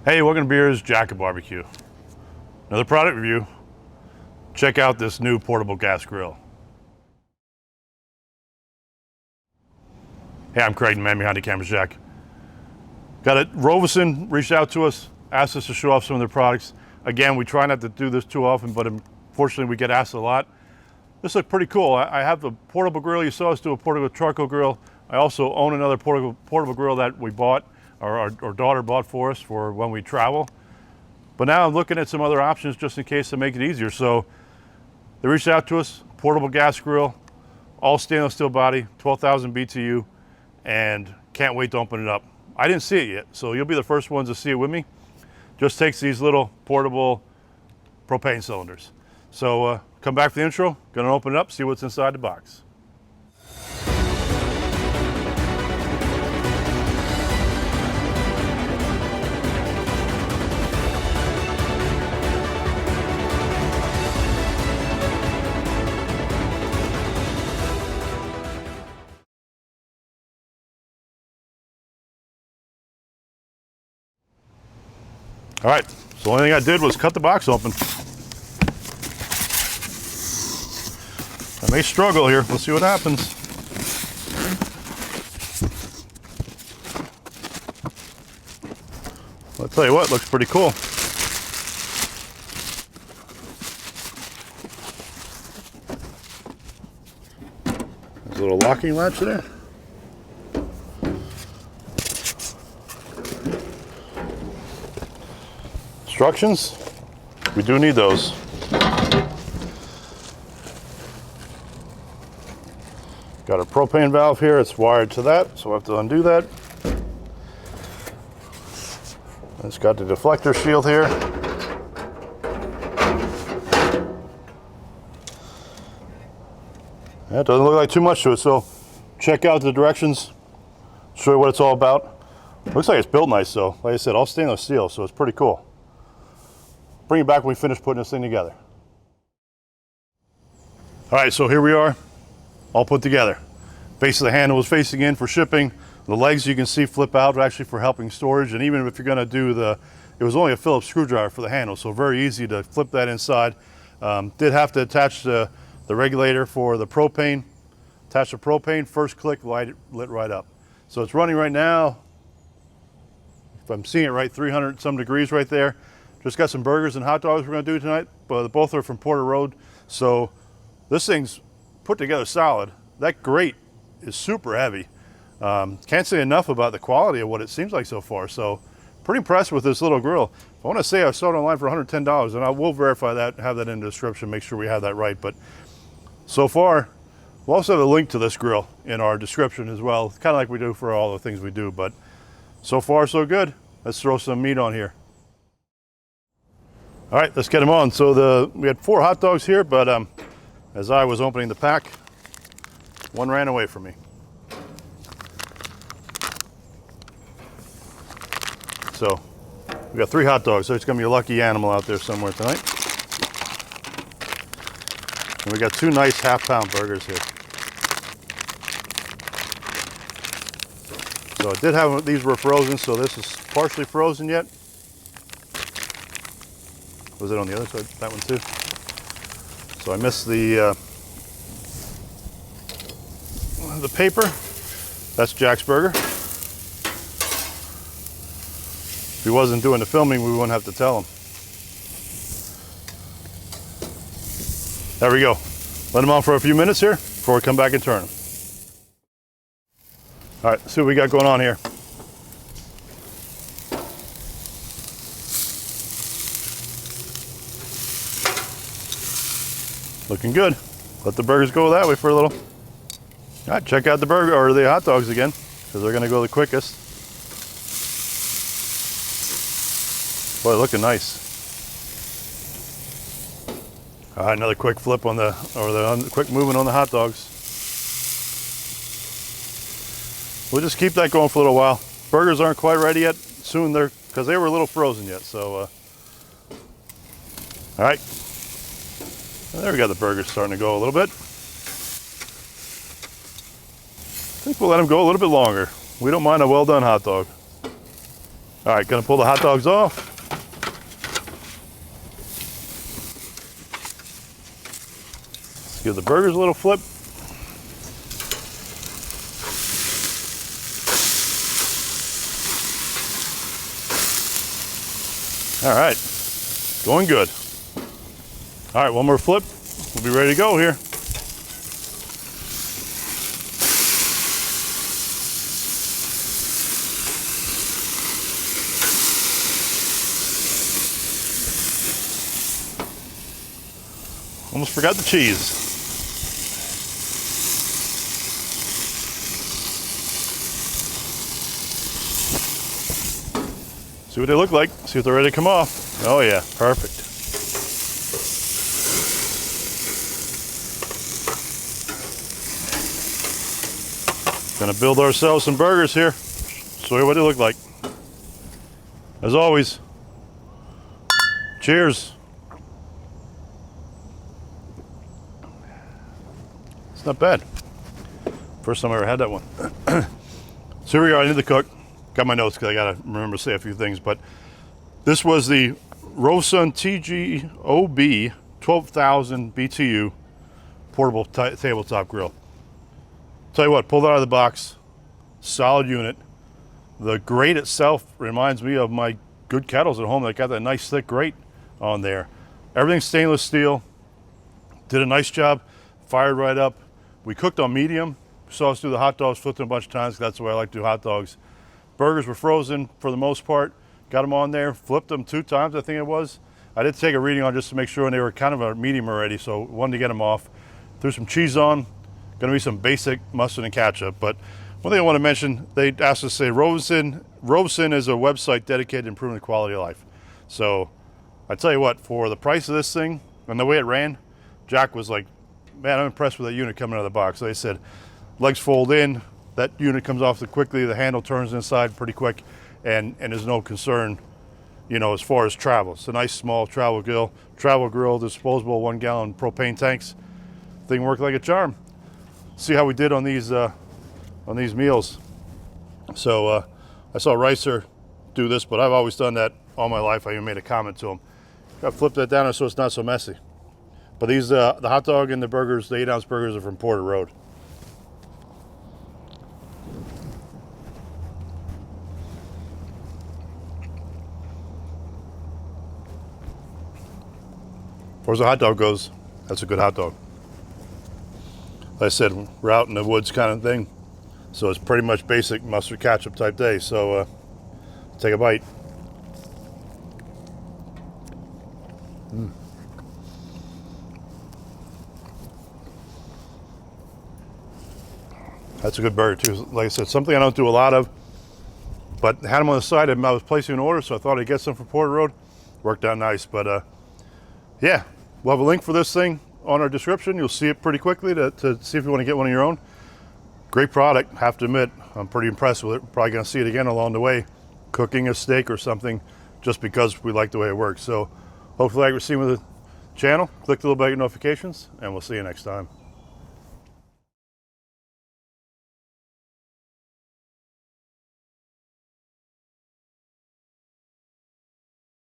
Hey, welcome to beersjackofbbq. Another product review. Check out this new portable gas grill. Hey, I'm Creighton, man behind the camera, Jack. Got it. Rovsun reached out to us, asked us to show off some of their products. Again, we try not to do this too often, but unfortunately we get asked a lot. This looks pretty cool. I have the portable grill. You saw us do a portable charcoal grill. I also own another portable grill that we bought, or our daughter bought for us for when we travel. But now I'm looking at some other options just in case to make it easier. So they reached out to us, portable gas grill, all stainless steel body, 12,000 BTU, and can't wait to open it up. I didn't see it yet, so you'll be the first ones to see it with me. Just takes these little portable propane cylinders. So come back for the intro, gonna open it up, see what's inside the box. All right, so the only thing I did was cut the box open. I may struggle here, let's see what happens. I'll tell you what, looks pretty cool. There's a little locking latch there. Instructions, we do need those. Got a propane valve here, it's wired to that, so we'll have to undo that. It's got the deflector shield here. Yeah, it doesn't look like too much to it, so check out the directions, show you what it's all about. Looks like it's built nice though. Like I said, all stainless steel, so it's pretty cool. Bring it back when we finish putting this thing together. All right, so here we are, all put together. Base of the handle is facing in for shipping. The legs you can see flip out actually for helping storage. And even if you're gonna do it was only a Phillips screwdriver for the handle, so very easy to flip that inside. Did have to attach the regulator for the propane. Attach the propane, first click, lit right up. So it's running right now, if I'm seeing it right, 300 some degrees right there. Just got some burgers and hot dogs we're gonna do tonight, but both are from Porter Road. So this thing's put together solid. That grate is super heavy. Can't say enough about the quality of what it seems like so far. So pretty impressed with this little grill. I wanna say I saw it online for $110, and I will verify that, have that in the description, make sure we have that right. But so far, we'll also have a link to this grill in our description as well, kind of like we do for all the things we do. But so far, so good. Let's throw some meat on here. All right, let's get them on. So we had 4 hot dogs here, but as I was opening the pack, one ran away from me. So we got 3 hot dogs. So it's gonna be a lucky animal out there somewhere tonight. And we got 2 nice half-pound burgers here. So I did have, these were frozen, so this is partially frozen yet. Was it on the other side? That one too. So I missed the paper. That's Jack's burger. If he wasn't doing the filming, we wouldn't have to tell him. There we go. Let him on for a few minutes here before we come back and turn him. All right, let's see what we got going on here. Looking good. Let the burgers go that way for a little. All right, check out the burger or the hot dogs again, because they're gonna go the quickest. Boy, looking nice. All right, another quick flip on quick movement on the hot dogs. We'll just keep that going for a little while. Burgers aren't quite ready yet. Soon because they were a little frozen yet. So, all right. There we got the burgers starting to go a little bit. I think we'll let them go a little bit longer. We don't mind a well done hot dog. All right, gonna pull the hot dogs off. Let's give the burgers a little flip. All right, going good. All right, one more flip. We'll be ready to go here. Almost forgot the cheese. See what they look like. See if they're ready to come off. Oh yeah, perfect. Gonna build ourselves some burgers here. Show you what they look like. As always, cheers. It's not bad. First time I ever had that one. So here we are, I need to cook. Got my notes because I gotta remember to say a few things, but this was the Rovsun TGOB 12,000 BTU portable tabletop grill. Tell you what, pulled it out of the box, solid unit. The grate itself reminds me of my good kettles at home that got that nice thick grate on there. Everything's stainless steel. Did a nice job, fired right up. We cooked on medium. Saw us do the hot dogs, flipped them a bunch of times. That's the way I like to do hot dogs. Burgers were frozen for the most part. Got them on there, flipped them 2 times, I think it was. I did take a reading on just to make sure, and they were kind of a medium already, so wanted to get them off. Threw some cheese on. Gonna be some basic mustard and ketchup. But one thing I want to mention, they asked us to say Rovsun is a website dedicated to improving the quality of life. So I tell you what, for the price of this thing and the way it ran, Jack was like, man, I'm impressed with that unit coming out of the box. So they said, legs fold in, that unit comes off quickly, the handle turns inside pretty quick, and there's no concern, you know, as far as travel. It's a nice small travel grill, disposable 1 gallon propane tanks. Thing worked like a charm. See how we did on these meals. So I saw Ricer do this, but I've always done that all my life. I even made a comment to him. Got to flip that down so it's not so messy. But these, the hot dog and the burgers, the 8-ounce burgers are from Porter Road. As far as the hot dog goes, that's a good hot dog. Like I said, we're out in the woods kind of thing, so it's pretty much basic mustard ketchup type day. So take a bite. That's a good burger too. Like I said, something I don't do a lot of, but had them on the side. I was placing an order, so I thought I'd get some from Porter Road. Worked out nice, but yeah, we'll have a link for this thing on our description. You'll see it pretty quickly to see if you want to get one of your own. Great product, have to admit. I'm pretty impressed with it. Probably gonna see it again along the way, cooking a steak or something, just because we like the way it works. So hopefully, like we're seeing with the channel, click the little bell notifications, and we'll see you next time.